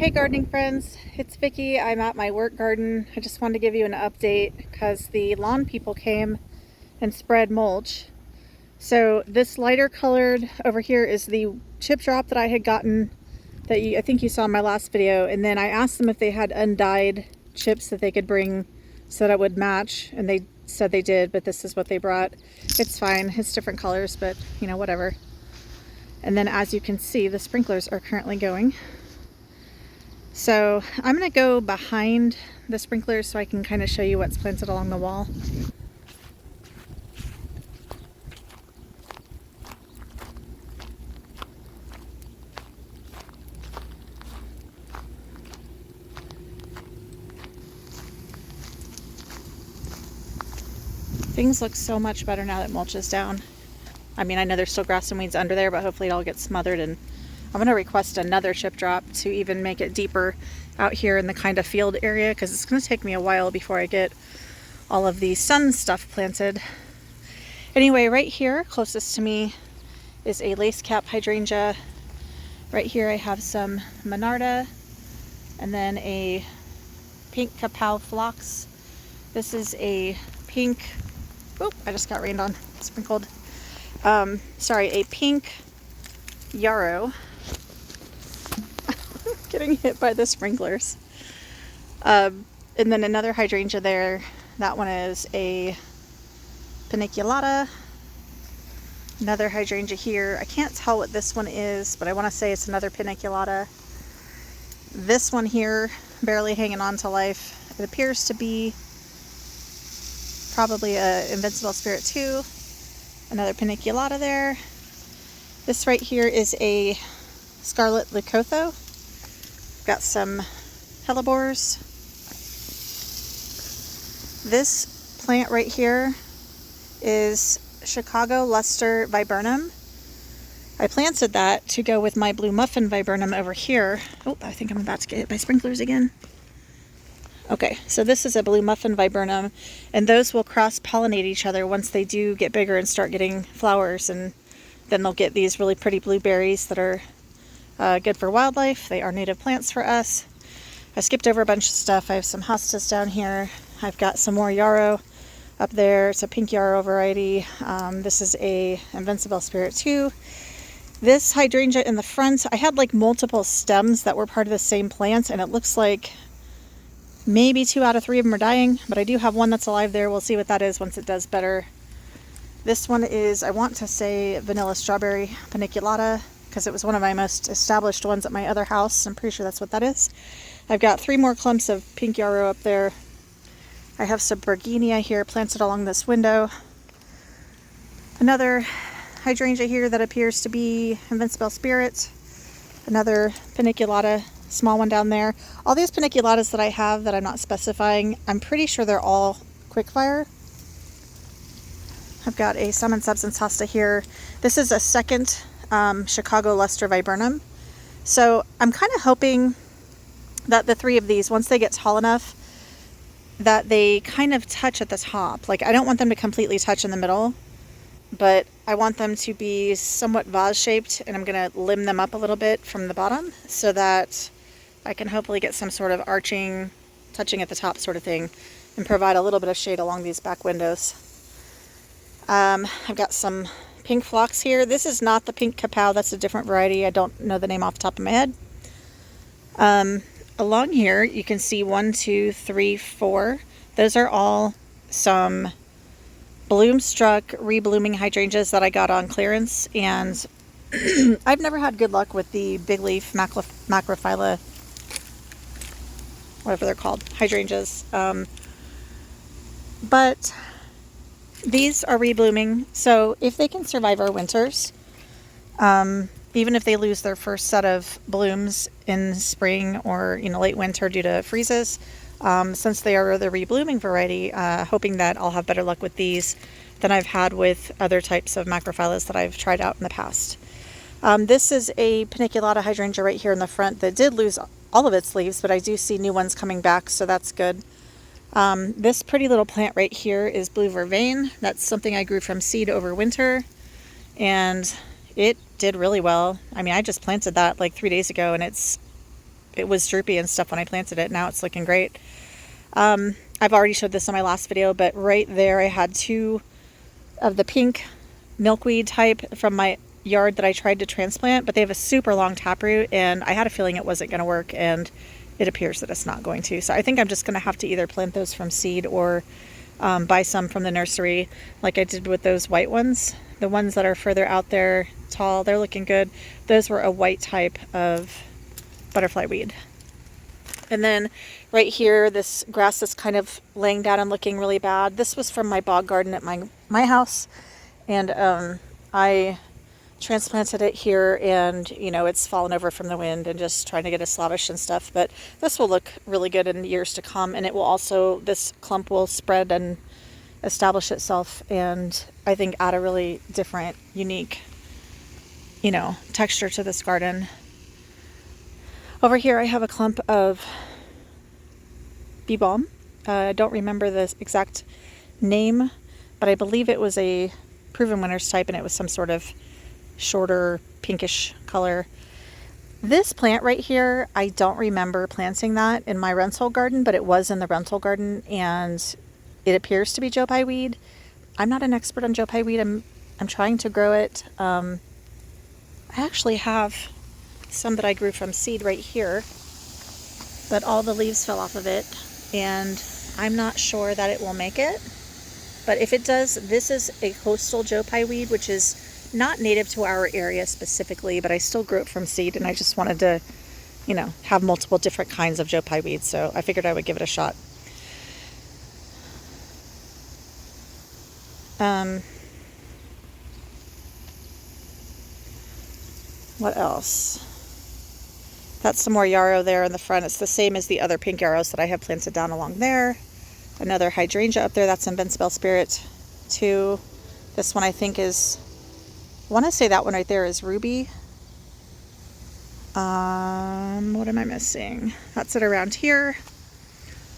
Hey gardening friends, it's Vicki. I'm at my work garden. I just wanted to give you an update because the lawn people came and spread mulch. So this lighter colored over here is the chip drop that I had gotten that I think you saw in my last video, and then I asked them if they had undyed chips that they could bring so that it would match, and they said they did, but this is what they brought. It's fine, it's different colors, but you know, whatever. And then as you can see, the sprinklers are currently going. So I'm going to go behind the sprinklers so I can kind of show you what's planted along the wall. Things look so much better now that mulch is down. I mean, I know there's still grass and weeds under there, but hopefully it all gets smothered, and I'm going to request another chip drop to even make it deeper out here in the kind of field area, because it's going to take me a while before I get all of the sun stuff planted. Anyway, right here closest to me is a lace cap hydrangea. Right here I have some Monarda and then a pink Kapow phlox. This is a pink, oop, I just got rained on, sprinkled. Sorry, a pink yarrow. Getting hit by the sprinklers. And then another hydrangea there. That one is a paniculata. Another hydrangea here. I can't tell what this one is, but I want to say it's another paniculata. This one here, barely hanging on to life. It appears to be probably a Invincible Spirit 2. Another paniculata there. This right here is a Scarlet Leucotho. Got some hellebores. This plant right here is Chicago Luster Viburnum. I planted that to go with my Blue Muffin Viburnum over here. Oh, I think I'm about to get hit by sprinklers again. Okay, so this is a Blue Muffin Viburnum, and those will cross-pollinate each other once they do get bigger and start getting flowers, and then they'll get these really pretty blueberries that are good for wildlife. They are native plants for us. I skipped over a bunch of stuff. I have some hostas down here. I've got some more yarrow up there. It's a pink yarrow variety. This is a Invincible Spirit 2. This hydrangea in the front, I had like multiple stems that were part of the same plant, and it looks like maybe 2 out of 3 of them are dying, but I do have one that's alive there. We'll see what that is once it does better. This one is, I want to say, Vanilla Strawberry Paniculata, because it was one of my most established ones at my other house. I'm pretty sure that's what that is. I've got 3 more clumps of pink yarrow up there. I have some Bergenia here planted along this window. Another hydrangea here that appears to be Invincible Spirit. Another paniculata, small one down there. All these paniculatas that I have that I'm not specifying, I'm pretty sure they're all quickfire. I've got a Summon Substance hosta here. This is a second Chicago Luster Viburnum. So I'm kind of hoping that the 3 of these, once they get tall enough, that they kind of touch at the top. Like, I don't want them to completely touch in the middle, but I want them to be somewhat vase-shaped, and I'm going to limb them up a little bit from the bottom so that I can hopefully get some sort of arching, touching at the top sort of thing, and provide a little bit of shade along these back windows. I've got some pink phlox here. This is not the pink Kapow, that's a different variety. I don't know the name off the top of my head. Along here you can see 1, 2, 3, 4. Those are all some bloom-struck, reblooming hydrangeas that I got on clearance, and I've never had good luck with the big leaf macrophylla, whatever they're called, hydrangeas. But these are reblooming, so if they can survive our winters, even if they lose their first set of blooms in spring or late winter due to freezes, since they are the reblooming variety, hoping that I'll have better luck with these than I've had with other types of macrophyllas that I've tried out in the past. This is a paniculata hydrangea right here in the front that did lose all of its leaves, but I do see new ones coming back, so that's good. This pretty little plant right here is Blue Vervain. That's something I grew from seed over winter, and it did really well. I mean, I just planted that like 3 days ago, and it's it was droopy and stuff when I planted it. Now it's looking great. I've already showed this in my last video, but right there I had 2 of the pink milkweed type from my yard that I tried to transplant, but they have a super long taproot, and I had a feeling it wasn't going to work, and it appears that it's not going to. So I think I'm just going to have to either plant those from seed or buy some from the nursery like I did with those white ones. The ones that are further out there, tall, they're looking good. Those were a white type of butterfly weed. And then right here, this grass is kind of laying down and looking really bad. This was from my bog garden at my house, and I transplanted it here, and you know, it's fallen over from the wind and just trying to get it slavish and stuff. But this will look really good in years to come, and it will also, this clump will spread and establish itself, and I think add a really different, unique, you know, texture to this garden. Over here I have a clump of bee balm. I don't remember the exact name, but I believe it was a Proven Winners type, and it was some sort of shorter pinkish color. This plant right here, I don't remember planting that in my rental garden, but it was in the rental garden, and it appears to be Joe Pye weed. I'm not an expert on Joe Pye weed. I'm trying to grow it. I actually have some that I grew from seed right here, but all the leaves fell off of it, and I'm not sure that it will make it. But if it does, this is a coastal Joe Pye weed, which is not native to our area specifically, but I still grew it from seed, and I just wanted to, you know, have multiple different kinds of Joe Pye weeds, so I figured I would give it a shot. What else? That's some more yarrow there in the front. It's the same as the other pink yarrows that I have planted down along there. Another hydrangea up there. That's Invincible Spirit too. This one I think is, I want to say that one right there is Ruby. What am I missing? That's it around here.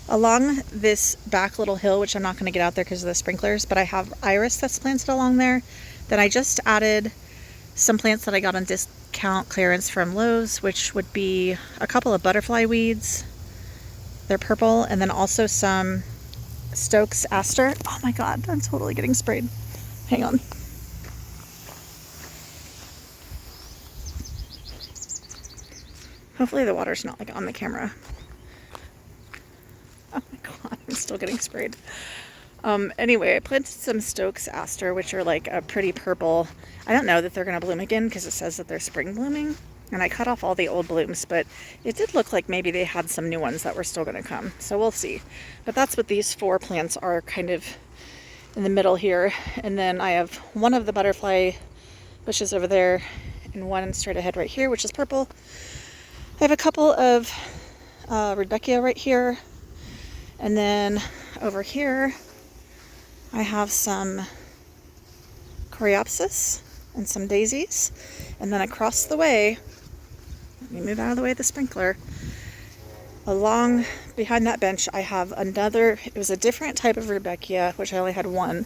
Along this back little hill, which I'm not going to get out there because of the sprinklers, but I have iris that's planted along there. Then I just added some plants that I got on discount clearance from Lowe's, which would be a couple of butterfly weeds. They're purple, and then also some Stokes Aster. Oh my god, I'm totally getting sprayed. Hang on. Hopefully the water's not like on the camera. Oh my god, I'm still getting sprayed. Anyway, I planted some Stokes Aster, which are like a pretty purple. I don't know that they're going to bloom again because it says that they're spring blooming. And I cut off all the old blooms, but it did look like maybe they had some new ones that were still going to come. So we'll see. But that's what these 4 plants are, kind of in the middle here. And then I have one of the butterfly bushes over there and one straight ahead right here, which is purple. I have a couple of Rudbeckia right here. And then over here, I have some Coreopsis and some daisies. And then across the way, let me move out of the way of the sprinkler, along behind that bench I have another, it was a different type of Rudbeckia, which I only had one,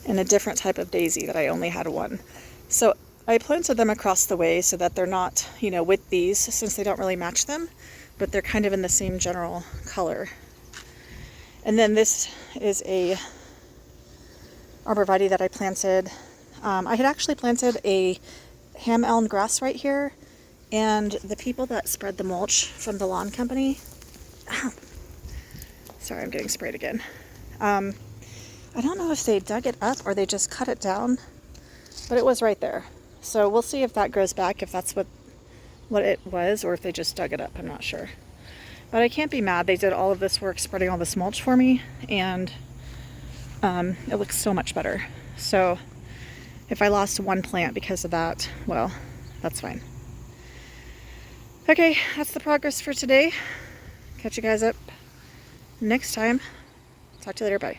and a different type of daisy that I only had one. So I planted them across the way so that they're not, you know, with these, since they don't really match them, but they're kind of in the same general color. And then this is a arborvitae that I planted. I had actually planted a ham elm grass right here, and the people that spread the mulch from the lawn company, sorry, I'm getting sprayed again. I don't know if they dug it up or they just cut it down, but it was right there. So we'll see if that grows back, if that's what it was, or if they just dug it up. I'm not sure. But I can't be mad. They did all of this work spreading all this mulch for me, and it looks so much better. So if I lost one plant because of that, well, that's fine. Okay, that's the progress for today. Catch you guys up next time. Talk to you later. Bye.